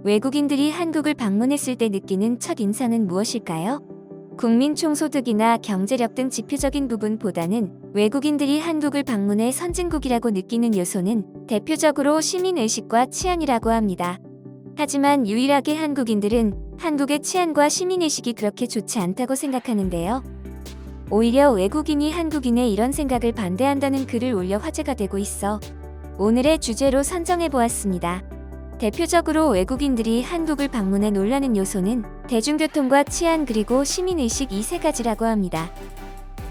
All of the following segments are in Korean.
외국인들이 한국을 방문했을 때 느끼는 첫 인상은 무엇일까요? 국민 총소득이나 경제력 등 지표적인 부분보다는 외국인들이 한국을 방문해 선진국이라고 느끼는 요소는 대표적으로 시민의식과 치안이라고 합니다. 하지만 유일하게 한국인들은 한국의 치안과 시민의식이 그렇게 좋지 않다고 생각하는데요. 오히려 외국인이 한국인의 이런 생각을 반대한다는 글을 올려 화제가 되고 있어 오늘의 주제로 선정해보았습니다. 대표적으로 외국인들이 한국을 방문해 놀라는 요소는 대중교통과 치안 그리고 시민의식 이 세 가지라고 합니다.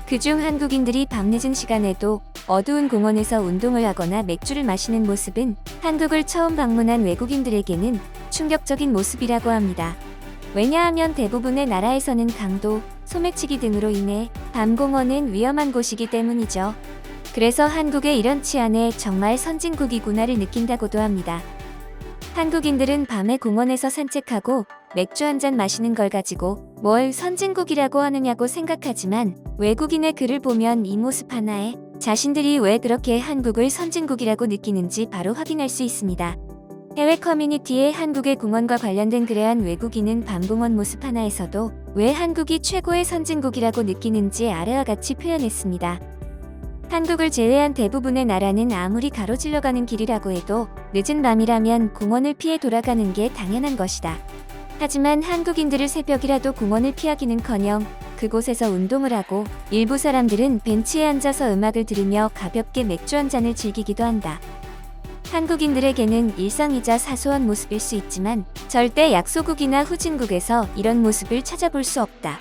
그중 한국인들이 밤늦은 시간에도 어두운 공원에서 운동을 하거나 맥주를 마시는 모습은 한국을 처음 방문한 외국인들에게는 충격적인 모습이라고 합니다. 왜냐하면 대부분의 나라에서는 강도, 소매치기 등으로 인해 밤 공원은 위험한 곳이기 때문이죠. 그래서 한국의 이런 치안에 정말 선진국이구나를 느낀다고도 합니다. 한국인들은 밤에 공원에서 산책하고 맥주 한잔 마시는 걸 가지고 뭘 선진국이라고 하느냐고 생각하지만 외국인의 글을 보면 이 모습 하나에 자신들이 왜 그렇게 한국을 선진국이라고 느끼는지 바로 확인할 수 있습니다. 해외 커뮤니티에 한국의 공원과 관련된 글에 한 외국인은 밤공원 모습 하나에서도 왜 한국이 최고의 선진국이라고 느끼는지 아래와 같이 표현했습니다. 한국을 제외한 대부분의 나라는 아무리 가로질러가는 길이라고 해도 늦은 밤이라면 공원을 피해 돌아가는 게 당연한 것이다. 하지만 한국인들을 새벽이라도 공원을 피하기는커녕 그곳에서 운동을 하고 일부 사람들은 벤치에 앉아서 음악을 들으며 가볍게 맥주 한 잔을 즐기기도 한다. 한국인들에게는 일상이자 사소한 모습일 수 있지만 절대 약소국이나 후진국에서 이런 모습을 찾아볼 수 없다.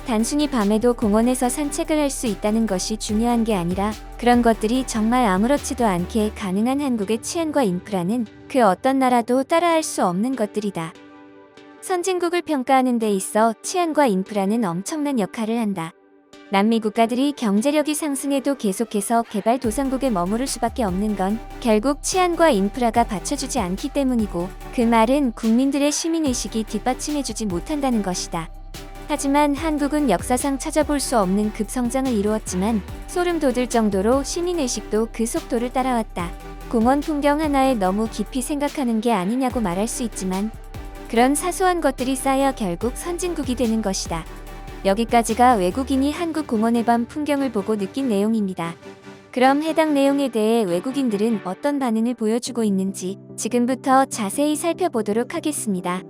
단순히 밤에도 공원에서 산책을 할 수 있다는 것이 중요한 게 아니라 그런 것들이 정말 아무렇지도 않게 가능한 한국의 치안과 인프라는 그 어떤 나라도 따라할 수 없는 것들이다. 선진국을 평가하는 데 있어 치안과 인프라는 엄청난 역할을 한다. 남미 국가들이 경제력이 상승해도 계속해서 개발도상국에 머무를 수밖에 없는 건 결국 치안과 인프라가 받쳐주지 않기 때문이고 그 말은 국민들의 시민의식이 뒷받침해주지 못한다는 것이다. 하지만 한국은 역사상 찾아볼 수 없는 급성장을 이루었지만 소름 돋을 정도로 시민의식도 그 속도를 따라왔다. 공원 풍경 하나에 너무 깊이 생각하는 게 아니냐고 말할 수 있지만 그런 사소한 것들이 쌓여 결국 선진국이 되는 것이다. 여기까지가 외국인이 한국 공원의 밤 풍경을 보고 느낀 내용입니다. 그럼 해당 내용에 대해 외국인들은 어떤 반응을 보여주고 있는지 지금부터 자세히 살펴보도록 하겠습니다.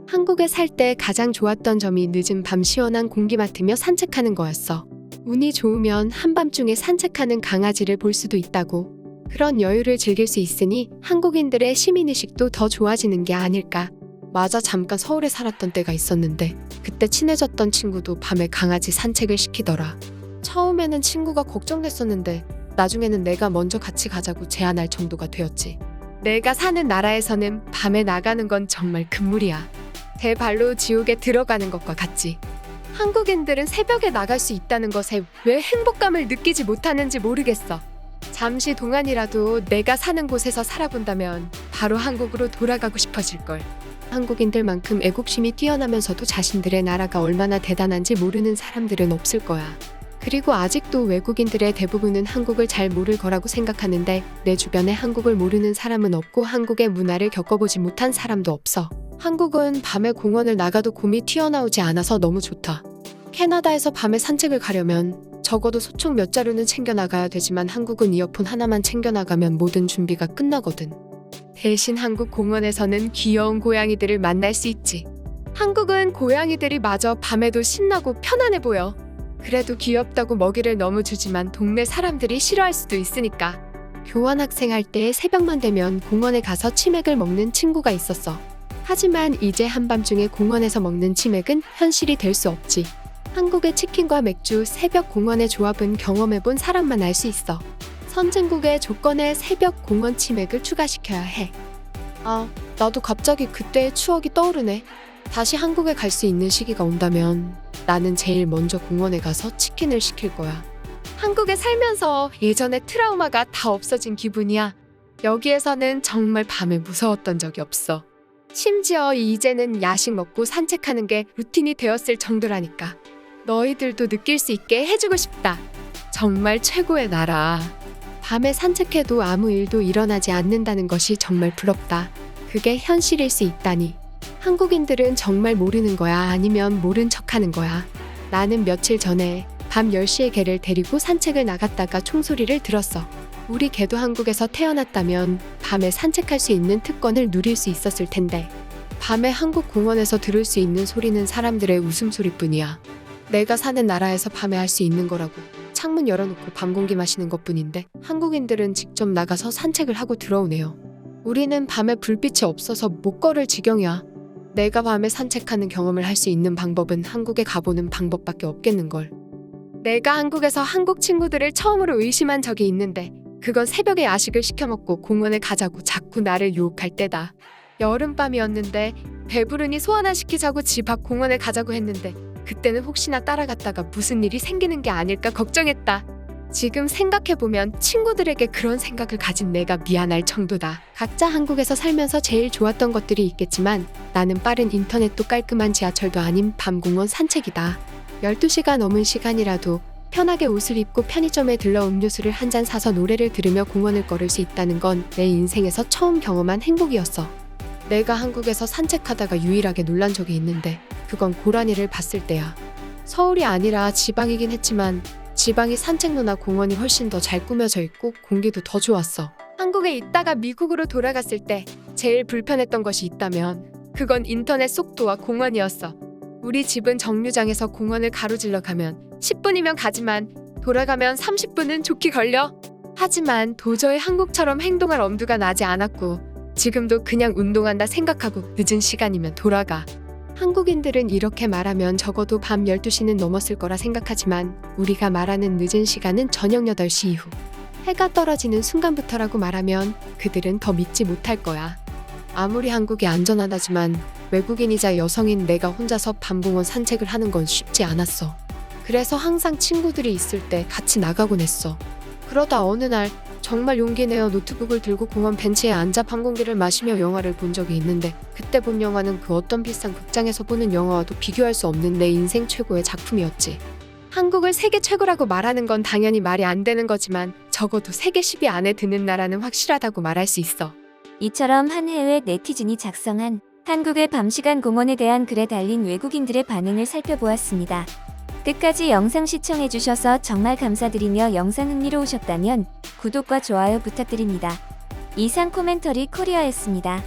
한국에 살 때 가장 좋았던 점이 늦은 밤 시원한 공기 맡으며 산책하는 거였어. 운이 좋으면 한밤중에 산책하는 강아지를 볼 수도 있다고. 그런 여유를 즐길 수 있으니 한국인들의 시민의식도 더 좋아지는 게 아닐까. 맞아, 잠깐 서울에 살았던 때가 있었는데 그때 친해졌던 친구도 밤에 강아지 산책을 시키더라. 처음에는 친구가 걱정됐었는데 나중에는 내가 먼저 같이 가자고 제안할 정도가 되었지. 내가 사는 나라에서는 밤에 나가는 건 정말 금물이야. 대발로 지옥에 들어가는 것과 같지. 한국인들은 새벽에 나갈 수 있다는 것에 왜 행복감을 느끼지 못하는지 모르겠어. 잠시 동안이라도 내가 사는 곳에서 살아본다면 바로 한국으로 돌아가고 싶어질걸. 한국인들만큼 애국심이 뛰어나면서도 자신들의 나라가 얼마나 대단한지 모르는 사람들은 없을 거야. 그리고 아직도 외국인들의 대부분은 한국을 잘 모를 거라고 생각하는데 내 주변에 한국을 모르는 사람은 없고 한국의 문화를 겪어보지 못한 사람도 없어. 한국은 밤에 공원을 나가도 곰이 튀어나오지 않아서 너무 좋다. 캐나다에서 밤에 산책을 가려면 적어도 소총 몇 자루는 챙겨나가야 되지만 한국은 이어폰 하나만 챙겨나가면 모든 준비가 끝나거든. 대신 한국 공원에서는 귀여운 고양이들을 만날 수 있지. 한국은 고양이들이 마저 밤에도 신나고 편안해 보여. 그래도 귀엽다고 먹이를 너무 주지만 동네 사람들이 싫어할 수도 있으니까. 교환학생 할 때 새벽만 되면 공원에 가서 치맥을 먹는 친구가 있었어. 하지만 이제 한밤중에 공원에서 먹는 치맥은 현실이 될 수 없지. 한국의 치킨과 맥주, 새벽 공원의 조합은 경험해본 사람만 알 수 있어. 선진국의 조건에 새벽 공원 치맥을 추가시켜야 해. 나도 갑자기 그때의 추억이 떠오르네. 다시 한국에 갈 수 있는 시기가 온다면 나는 제일 먼저 공원에 가서 치킨을 시킬 거야. 한국에 살면서 예전의 트라우마가 다 없어진 기분이야. 여기에서는 정말 밤에 무서웠던 적이 없어. 심지어 이제는 야식 먹고 산책하는 게 루틴이 되었을 정도라니까. 너희들도 느낄 수 있게 해주고 싶다. 정말 최고의 나라. 밤에 산책해도 아무 일도 일어나지 않는다는 것이 정말 부럽다. 그게 현실일 수 있다니. 한국인들은 정말 모르는 거야? 아니면 모른 척하는 거야? 나는 며칠 전에 밤 10시에 개를 데리고 산책을 나갔다가 총소리를 들었어. 우리 개도 한국에서 태어났다면 밤에 산책할 수 있는 특권을 누릴 수 있었을 텐데 밤에 한국 공원에서 들을 수 있는 소리는 사람들의 웃음소리뿐이야. 내가 사는 나라에서 밤에 할 수 있는 거라고 창문 열어놓고 밤 공기 마시는 것뿐인데 한국인들은 직접 나가서 산책을 하고 들어오네요. 우리는 밤에 불빛이 없어서 못 걸을 지경이야. 내가 밤에 산책하는 경험을 할 수 있는 방법은 한국에 가보는 방법밖에 없겠는걸. 내가 한국에서 한국 친구들을 처음으로 의심한 적이 있는데 그건 새벽에 야식을 시켜 먹고 공원에 가자고 자꾸 나를 유혹할 때다. 여름밤이었는데 배부르니 소화 하나 시키자고 집 앞 공원에 가자고 했는데 그때는 혹시나 따라갔다가 무슨 일이 생기는 게 아닐까 걱정했다. 지금 생각해보면 친구들에게 그런 생각을 가진 내가 미안할 정도다. 각자 한국에서 살면서 제일 좋았던 것들이 있겠지만 나는 빠른 인터넷도 깔끔한 지하철도 아닌 밤공원 산책이다. 12시가 넘은 시간이라도 편하게 옷을 입고 편의점에 들러 음료수를 한 잔 사서 노래를 들으며 공원을 걸을 수 있다는 건 내 인생에서 처음 경험한 행복이었어. 내가 한국에서 산책하다가 유일하게 놀란 적이 있는데 그건 고라니를 봤을 때야. 서울이 아니라 지방이긴 했지만 지방이 산책로나 공원이 훨씬 더 잘 꾸며져 있고 공기도 더 좋았어. 한국에 있다가 미국으로 돌아갔을 때 제일 불편했던 것이 있다면 그건 인터넷 속도와 공원이었어. 우리 집은 정류장에서 공원을 가로질러 가면 10분이면 가지만 돌아가면 30분은 좋게 걸려. 하지만 도저히 한국처럼 행동할 엄두가 나지 않았고 지금도 그냥 운동한다 생각하고 늦은 시간이면 돌아가. 한국인들은 이렇게 말하면 적어도 밤 12시는 넘었을 거라 생각하지만 우리가 말하는 늦은 시간은 저녁 8시 이후 해가 떨어지는 순간부터라고 말하면 그들은 더 믿지 못할 거야. 아무리 한국이 안전하다지만 외국인이자 여성인 내가 혼자서 밤공원 산책을 하는 건 쉽지 않았어. 그래서 항상 친구들이 있을 때 같이 나가곤 했어. 그러다 어느 날 정말 용기 내어 노트북을 들고 공원 벤치에 앉아 밤 공기를 마시며 영화를 본 적이 있는데 그때 본 영화는 그 어떤 비싼 극장에서 보는 영화와도 비교할 수 없는 내 인생 최고의 작품이었지. 한국을 세계 최고라고 말하는 건 당연히 말이 안 되는 거지만 적어도 세계 10위 안에 드는 나라는 확실하다고 말할 수 있어. 이처럼 한 해외 네티즌이 작성한 한국의 밤시간 공원에 대한 글에 달린 외국인들의 반응을 살펴보았습니다. 끝까지 영상 시청해주셔서 정말 감사드리며 영상 흥미로우셨다면 구독과 좋아요 부탁드립니다. 이상 코멘터리 코리아였습니다.